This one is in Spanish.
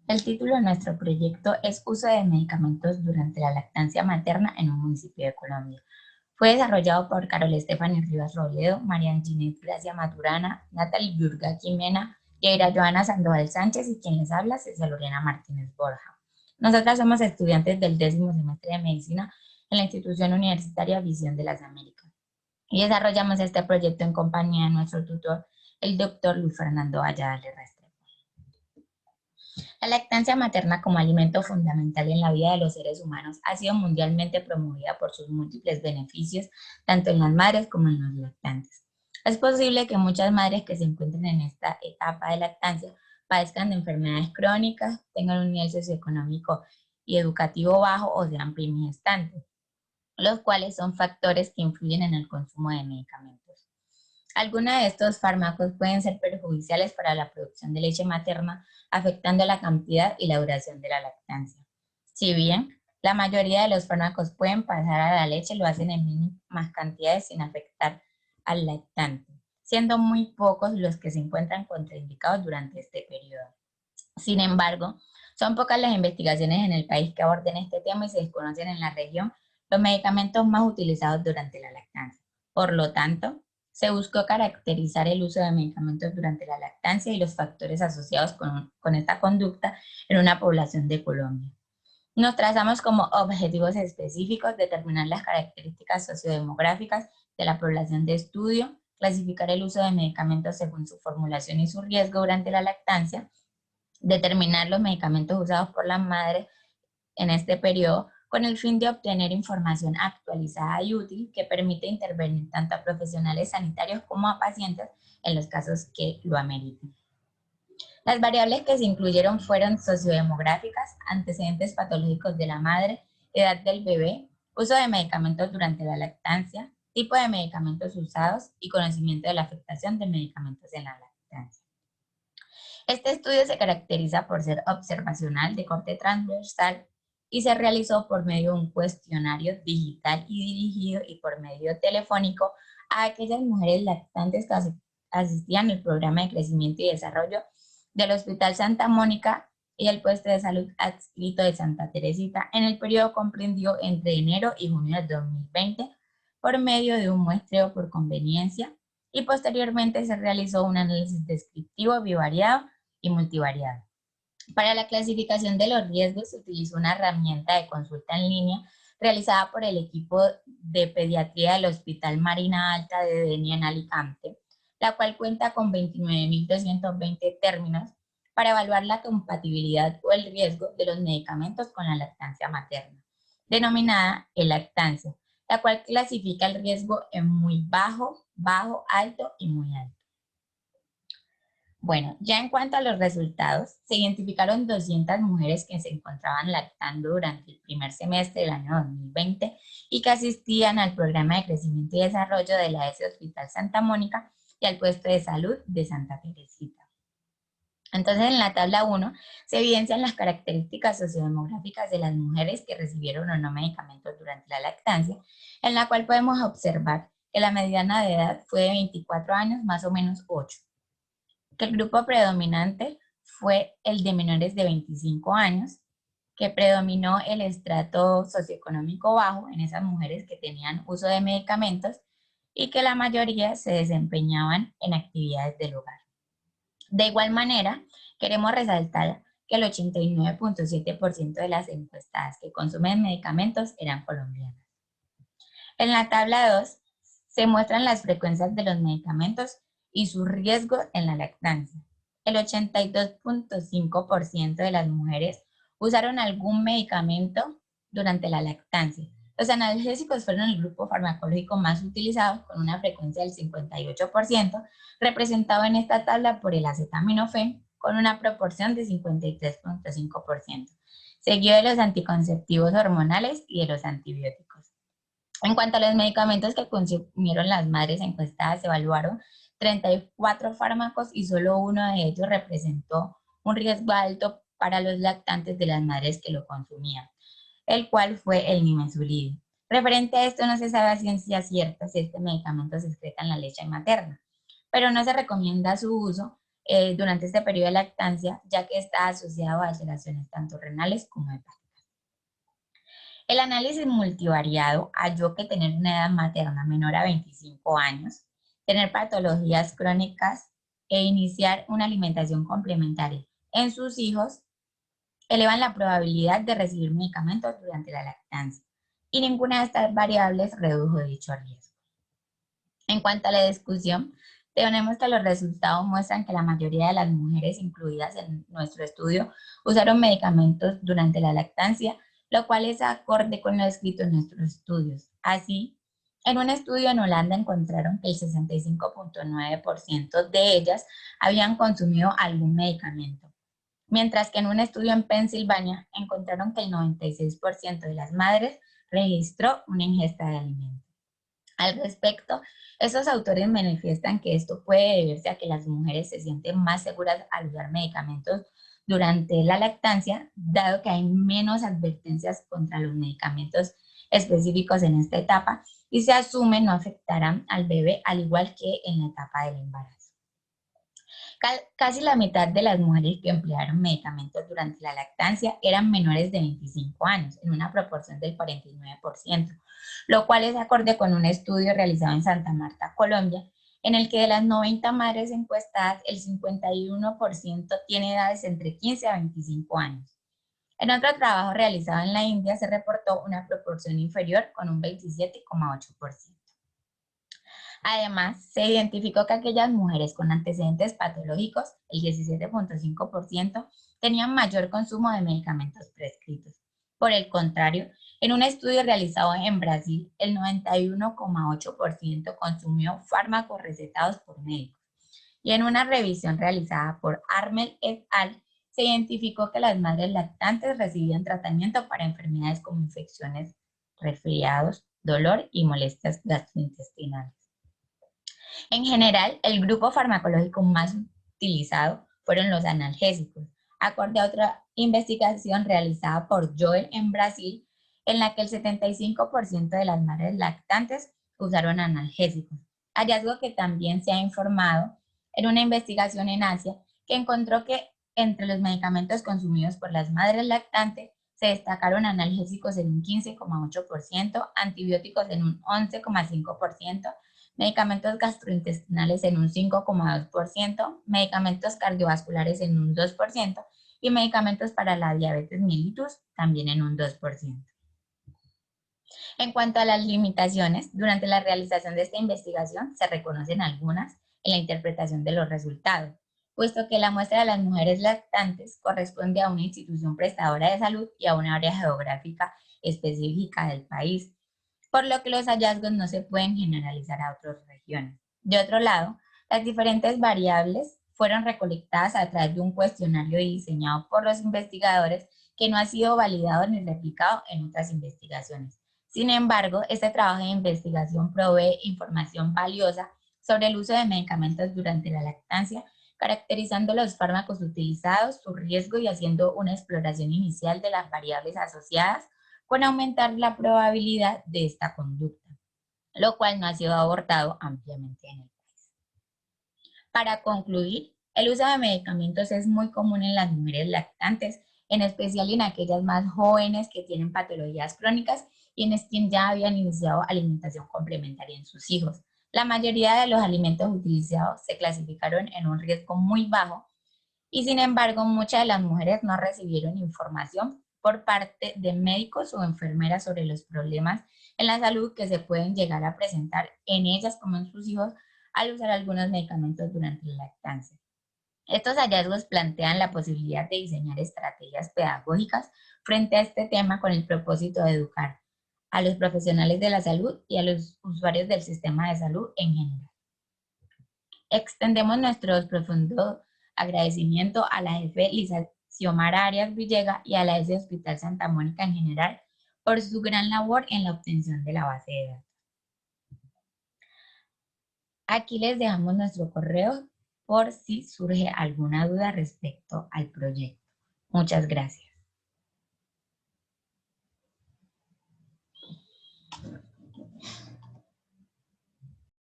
El título de nuestro proyecto es Uso de medicamentos durante la lactancia materna en un municipio de Colombia. Fue desarrollado por Carol Estefany Rivas Robledo, María Ginette Gracia Maturana, Natalie Yurga Jimena, Yaira Joana Sandoval Sánchez y quien les habla, Cecilia Lorena Martínez Borja. Nosotras somos estudiantes del 10º semestre de Medicina en la institución universitaria Visión de las Américas y desarrollamos este proyecto en compañía de nuestro tutor, el doctor Luis Fernando Valladares Restrepo. La lactancia materna como alimento fundamental en la vida de los seres humanos ha sido mundialmente promovida por sus múltiples beneficios, tanto en las madres como en los lactantes. Es posible que muchas madres que se encuentren en esta etapa de lactancia padezcan de enfermedades crónicas, tengan un nivel socioeconómico y educativo bajo o sean primigestantes, los cuales son factores que influyen en el consumo de medicamentos. Algunos de estos fármacos pueden ser perjudiciales para la producción de leche materna, afectando la cantidad y la duración de la lactancia. Si bien la mayoría de los fármacos pueden pasar a la leche, lo hacen en mínimas cantidades sin afectar al lactante, siendo muy pocos los que se encuentran contraindicados durante este periodo. Sin embargo, son pocas las investigaciones en el país que aborden este tema y se desconocen en la región los medicamentos más utilizados durante la lactancia. Por lo tanto, se buscó caracterizar el uso de medicamentos durante la lactancia y los factores asociados con esta conducta en una población de Colombia. Nos trazamos como objetivos específicos determinar las características sociodemográficas de la población de estudio, clasificar el uso de medicamentos según su formulación y su riesgo durante la lactancia, determinar los medicamentos usados por la madre en este periodo con el fin de obtener información actualizada y útil que permite intervenir tanto a profesionales sanitarios como a pacientes en los casos que lo ameriten. Las variables que se incluyeron fueron sociodemográficas, antecedentes patológicos de la madre, edad del bebé, uso de medicamentos durante la lactancia, tipo de medicamentos usados y conocimiento de la afectación de medicamentos en la lactancia. Este estudio se caracteriza por ser observacional de corte transversal y se realizó por medio de un cuestionario digital y dirigido y por medio telefónico a aquellas mujeres lactantes que asistían al programa de crecimiento y desarrollo del Hospital Santa Mónica y el puesto de salud adscrito de Santa Teresita en el periodo comprendido entre enero y junio de 2020 por medio de un muestreo por conveniencia y posteriormente se realizó un análisis descriptivo bivariado y multivariado. Para la clasificación de los riesgos se utilizó una herramienta de consulta en línea realizada por el equipo de pediatría del Hospital Marina Alta de Denia en Alicante, la cual cuenta con 29.220 términos para evaluar la compatibilidad o el riesgo de los medicamentos con la lactancia materna, denominada lactancia, la cual clasifica el riesgo en muy bajo, bajo, alto y muy alto. Bueno, ya en cuanto a los resultados, se identificaron 200 mujeres que se encontraban lactando durante el primer semestre del año 2020 y que asistían al programa de crecimiento y desarrollo de la ES Hospital Santa Mónica y al puesto de salud de Santa Teresita. Entonces, en la tabla 1 se evidencian las características sociodemográficas de las mujeres que recibieron o no medicamentos durante la lactancia, en la cual podemos observar que la mediana de edad fue de 24 años, más o menos 8. Que el grupo predominante fue el de menores de 25 años, que predominó el estrato socioeconómico bajo en esas mujeres que tenían uso de medicamentos y que la mayoría se desempeñaban en actividades del hogar. De igual manera, queremos resaltar que el 89.7% de las encuestadas que consumen medicamentos eran colombianas. En la tabla 2 se muestran las frecuencias de los medicamentos y sus riesgos en la lactancia. El 82.5% de las mujeres usaron algún medicamento durante la lactancia. Los analgésicos fueron el grupo farmacológico más utilizado con una frecuencia del 58%, representado en esta tabla por el acetaminofén con una proporción de 53.5%, seguido de los anticonceptivos hormonales y de los antibióticos. En cuanto a los medicamentos que consumieron las madres encuestadas, se evaluaron 34 fármacos y solo uno de ellos representó un riesgo alto para los lactantes de las madres que lo consumían, el cual fue el nimesulide. Referente a esto, no se sabe a ciencia cierta si este medicamento se excreta en la leche materna, pero no se recomienda su uso durante este periodo de lactancia, ya que está asociado a alteraciones tanto renales como hepáticas. El análisis multivariado halló que tener una edad materna menor a 25 años, tener patologías crónicas e iniciar una alimentación complementaria en sus hijos elevan la probabilidad de recibir medicamentos durante la lactancia y ninguna de estas variables redujo dicho riesgo. En cuanto a la discusión, tenemos que los resultados muestran que la mayoría de las mujeres incluidas en nuestro estudio usaron medicamentos durante la lactancia, lo cual es acorde con lo escrito en nuestros estudios. Así, en un estudio en Holanda encontraron que el 65.9% de ellas habían consumido algún medicamento, mientras que en un estudio en Pensilvania encontraron que el 96% de las madres registró una ingesta de alimentos. Al respecto, estos autores manifiestan que esto puede deberse a que las mujeres se sienten más seguras al usar medicamentos durante la lactancia, dado que hay menos advertencias contra los medicamentos específicos en esta etapa y se asume no afectarán al bebé al igual que en la etapa del embarazo. Casi la mitad de las mujeres que emplearon medicamentos durante la lactancia eran menores de 25 años, en una proporción del 49%, lo cual es acorde con un estudio realizado en Santa Marta, Colombia, en el que de las 90 madres encuestadas, el 51% tiene edades entre 15 a 25 años. En otro trabajo realizado en la India se reportó una proporción inferior con un 27,8%. Además, se identificó que aquellas mujeres con antecedentes patológicos, el 17.5%, tenían mayor consumo de medicamentos prescritos. Por el contrario, en un estudio realizado en Brasil, el 91,8% consumió fármacos recetados por médicos. Y en una revisión realizada por Armel et al., se identificó que las madres lactantes recibían tratamiento para enfermedades como infecciones, resfriados, dolor y molestias gastrointestinales. En general, el grupo farmacológico más utilizado fueron los analgésicos, acorde a otra investigación realizada por Joel en Brasil, en la que el 75% de las madres lactantes usaron analgésicos, hallazgo que también se ha informado en una investigación en Asia que encontró que entre los medicamentos consumidos por las madres lactantes se destacaron analgésicos en un 15,8%, antibióticos en un 11,5%, medicamentos gastrointestinales en un 5,2%, medicamentos cardiovasculares en un 2% y medicamentos para la diabetes mellitus también en un 2%. En cuanto a las limitaciones, durante la realización de esta investigación se reconocen algunas en la interpretación de los resultados, puesto que la muestra de las mujeres lactantes corresponde a una institución prestadora de salud y a una área geográfica específica del país, por lo que los hallazgos no se pueden generalizar a otras regiones. De otro lado, las diferentes variables fueron recolectadas a través de un cuestionario diseñado por los investigadores que no ha sido validado ni replicado en otras investigaciones. Sin embargo, este trabajo de investigación provee información valiosa sobre el uso de medicamentos durante la lactancia, caracterizando los fármacos utilizados, su riesgo y haciendo una exploración inicial de las variables asociadas con aumentar la probabilidad de esta conducta, lo cual no ha sido abordado ampliamente en el país. Para concluir, el uso de medicamentos es muy común en las mujeres lactantes, en especial en aquellas más jóvenes que tienen patologías crónicas y en quienes ya habían iniciado alimentación complementaria en sus hijos. La mayoría de los alimentos utilizados se clasificaron en un riesgo muy bajo y sin embargo muchas de las mujeres no recibieron información por parte de médicos o enfermeras sobre los problemas en la salud que se pueden llegar a presentar en ellas como en sus hijos al usar algunos medicamentos durante la lactancia. Estos hallazgos plantean la posibilidad de diseñar estrategias pedagógicas frente a este tema con el propósito de educar a los profesionales de la salud y a los usuarios del sistema de salud en general. Extendemos nuestro profundo agradecimiento a la jefe Lisa Xiomara Arias Villega y a la S Hospital Santa Mónica en general por su gran labor en la obtención de la base de datos. Aquí les dejamos nuestro correo por si surge alguna duda respecto al proyecto. Muchas gracias.